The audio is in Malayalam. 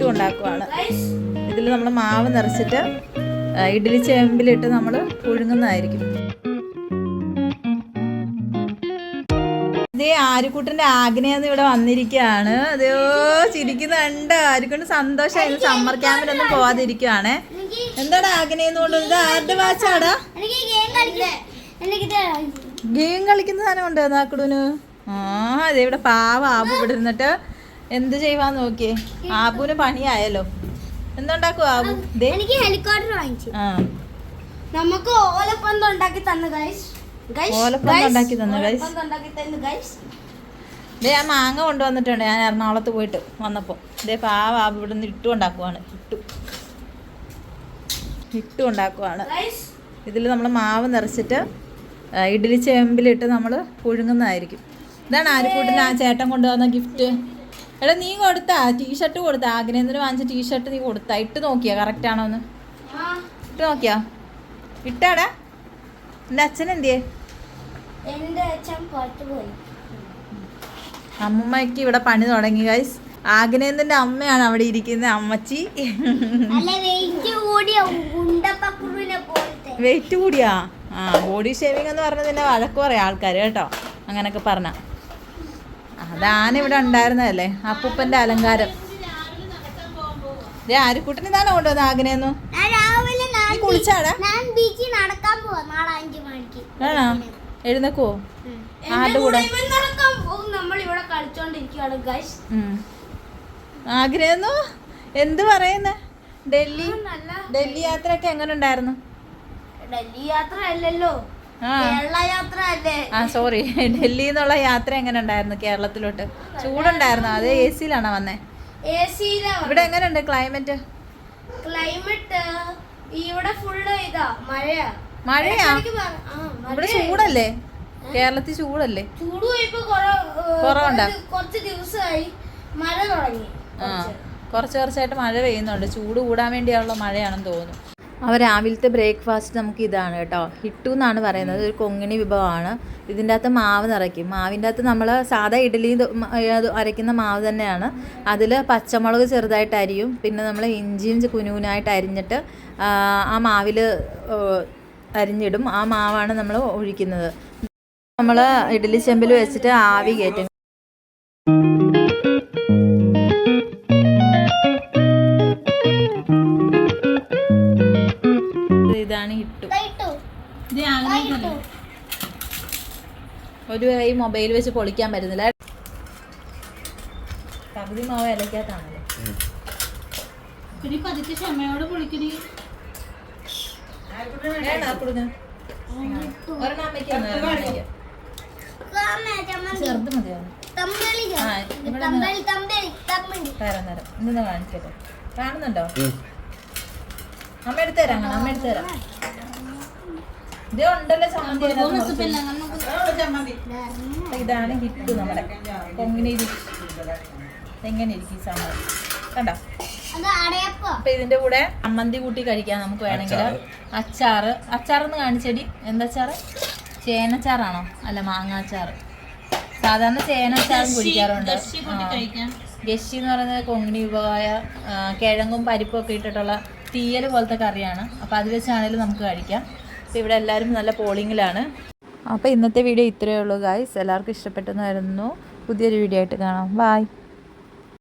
ഇട്ടും ഉണ്ടാക്കുവാണ്. ഇതിൽ നമ്മൾ മാവ് നിറച്ചിട്ട് ഇഡ്ഡലി ചെമ്പിലിട്ട് നമ്മൾ പുഴുങ്ങുന്നതായിരിക്കും. ഇതേ ആര്യക്കുട്ടൻ്റെ ആഗ്നേന്ന് ഇവിടെ വന്നിരിക്കുകയാണ്. അതെയോ ചിരിക്കുന്നുണ്ട്. ആര്യക്കൊണ്ട് സന്തോഷമായിരുന്നു. സമ്മർ ക്യാമ്പിലൊന്നും പോവാതിരിക്കുവാണേ. എന്താണ് ആഗ്നേന്ന് കൊണ്ടുവന്നത്? ആരുടെ വാച്ചാടാ? ഗെയിം കളിക്കുന്ന സാധനം കൊണ്ടുവന്ന ആക്കുടൂന്. അതെ ഇവിടെ പാവ ആബു ഇവിടെ ഇരുന്നിട്ട് എന്ത് ചെയ്യുവാന്ന് നോക്കിയേ. ആബുവിന് പണിയായല്ലോ. എന്തുണ്ടാക്കും ആബു? ഹെലികോപ്റ്റർ വാങ്ങിച്ചു. നമുക്ക് ഓലപ്പന്ത് ഉണ്ടാക്കി തന്നു ഗൈസ്. ഇതേ ഞാൻ മാങ്ങ കൊണ്ടുവന്നിട്ടുണ്ട്. ഞാൻ എറണാകുളത്ത് പോയിട്ട് വന്നപ്പോൾ ഇതേ പാവ ആബു ഇവിടെ നിന്ന് ഇട്ടും ഉണ്ടാക്കുവാണ്. ഇട്ടും ഉണ്ടാക്കുവാണ്. ഇതിൽ നമ്മൾ മാവ് നിറച്ചിട്ട് ഇഡ്ഡലി ചെമ്പിലിട്ട് നമ്മൾ പുഴുങ്ങുന്നതായിരിക്കും. ഇതാണ് ആര്യക്കൂട്ടിന് ആ ചേട്ടൻ കൊണ്ടുവന്ന ഗിഫ്റ്റ്. എടാ നീ കൊടുത്താ ടീഷർട്ട് കൊടുത്താ? ആഗ്നേന്ദ്രന് വാങ്ങിച്ച ടീഷർട്ട് നീ കൊടുത്താ? ഇട്ട് നോക്കിയാ കറക്റ്റ് ആണോ എന്ന്? ഇട്ട് നോക്കിയാ? ഇട്ടാടാ? എൻ്റെ അച്ഛൻ എന്തിയേ? അമ്മമ്മയ്ക്ക് ഇവിടെ പണി തുടങ്ങി ഗൈസ്. ആഗ്നേന്ദ്രന്റെ അമ്മയാണ് അവിടെ ഇരിക്കുന്നത്, അമ്മച്ചി. വെയിറ്റ് കൂടിയാ? ബോഡി ഷേവിങ് എന്ന് പറഞ്ഞത് തന്നെ വഴക്ക് പറയാം ആൾക്കാർ കേട്ടോ. അങ്ങനൊക്കെ പറഞ്ഞ അതാനിവിടെ ഉണ്ടായിരുന്നതല്ലേ അപ്പൂപ്പന്റെ അലങ്കാരം. ആര്യക്കുട്ടന് ഇതാണ് കൊണ്ടുവന്ന ആഗ്നേന്നു. കുളിച്ചാടാ? ആണോ? എഴുന്നേക്കോ? ആരുടെ കൂടെ? ആഗ്രഹന്നു എന്ത് പറയുന്ന? ഡൽഹി യാത്രയൊക്കെ എങ്ങനെ ഉണ്ടായിരുന്നു? ഡൽഹി യാത്ര അല്ലല്ലോ, കേരള യാത്ര അല്ലേ? സോറി, ഡൽഹിയിൽ നിന്നുള്ള യാത്ര എങ്ങനെ ഉണ്ടായിരുന്നു? കേരളത്തിലോട്ട് ചൂടുണ്ടായിരുന്നു? അത് എ സിയിലാണോ വന്നേ? ഇവിടെ എങ്ങനെയുണ്ട് ക്ലൈമറ്റ്? ഇവിടെ ഫുള്ള് ഇതാ മഴയാ. ഇവിടെ ചൂടല്ലേ? കേരളത്തിൽ ചൂടല്ലേ? ചൂട് ഇപ്പൊ കുറവുണ്ടോ? കുറച്ച് ദിവസമായി മഴ തുടങ്ങി. കുറച്ചായിട്ട് മഴ പെയ്യുന്നുണ്ട്. ചൂട് കൂടാൻ വേണ്ടിയുള്ള മഴയാണെന്ന് തോന്നുന്നു. അപ്പോൾ രാവിലത്തെ ബ്രേക്ക്ഫാസ്റ്റ് നമുക്ക് ഇതാണ് കേട്ടോ. ഹിട്ടു എന്നാണ് പറയുന്നത്. ഒരു കൊങ്ങിണി വിഭവമാണ്. ഇതിൻ്റെ അകത്ത് മാവ് നിറയ്ക്കും. മാവിൻ്റെ അകത്ത് നമ്മൾ സാധാ ഇഡ്ഡലി അരയ്ക്കുന്ന മാവ് തന്നെയാണ്. അതിൽ പച്ചമുളക് ചെറുതായിട്ട് അരിയും. പിന്നെ നമ്മൾ ഇഞ്ചിയും കുനുകുനായിട്ട് അരിഞ്ഞിട്ട് ആ മാവിൽ അരിഞ്ഞിടും. ആ മാവാണ് നമ്മൾ ഒഴിക്കുന്നത്. നമ്മൾ ഇഡ്ഡലി ചെമ്പിൽ വെച്ചിട്ട് ആവി കയറ്റും. ഇതാണ് ഹിട്ടു. ഒരു കൈ മൊബൈൽ വെച്ച് പൊളിക്കാൻ പറ്റുന്നില്ല. പകുതി മാവ് ഇലക്കകത്താണല്ലോ. ചെറുത് മതിയാവും. ഇന്ന് കാണിച്ചോ? കാണുന്നുണ്ടോ? അമ്മ എടുത്തു തരാം. അമ്മ എടുത്തു തരാം. ഇത് ഉണ്ടല്ലോ ചമ്മന്തി. ഇതാണ് ഹിറ്റ് നമ്മുടെ കൊങ്ങിണി. എങ്ങനെ ഇരിക്കും ചമ്മന്തി കണ്ടോ? അപ്പൊ ഇതിന്റെ കൂടെ ചമ്മന്തി കൂട്ടി കഴിക്കാം നമുക്ക് വേണമെങ്കിൽ. അച്ചാറൊന്ന് കാണിച്ചടി. എന്തച്ചാറ്? ചേനച്ചാറാണോ? അല്ല, മാങ്ങാച്ചാറ്. സാധാരണ ചേനച്ചാറും കുടിക്കാറുണ്ട്. ഗശി എന്ന് പറയുന്നത് കൊങ്ങിണി വിഭവമായ കിഴങ്ങും പരിപ്പും ഒക്കെ ഇട്ടിട്ടുള്ള തീയൽ പോലത്തെ കറിയാണ്. അപ്പോൾ അത് വെച്ചാണെങ്കിലും നമുക്ക് കഴിക്കാം. അപ്പോൾ ഇവിടെ എല്ലാവരും നല്ല പോളിങ്ങിലാണ്. അപ്പോൾ ഇന്നത്തെ വീഡിയോ ഇത്രയേ ഉള്ളൂ ഗായ്സ്. എല്ലാവർക്കും ഇഷ്ടപ്പെട്ടെന്ന് വരുന്നു. പുതിയൊരു വീഡിയോ ആയിട്ട് കാണാം. ബൈ.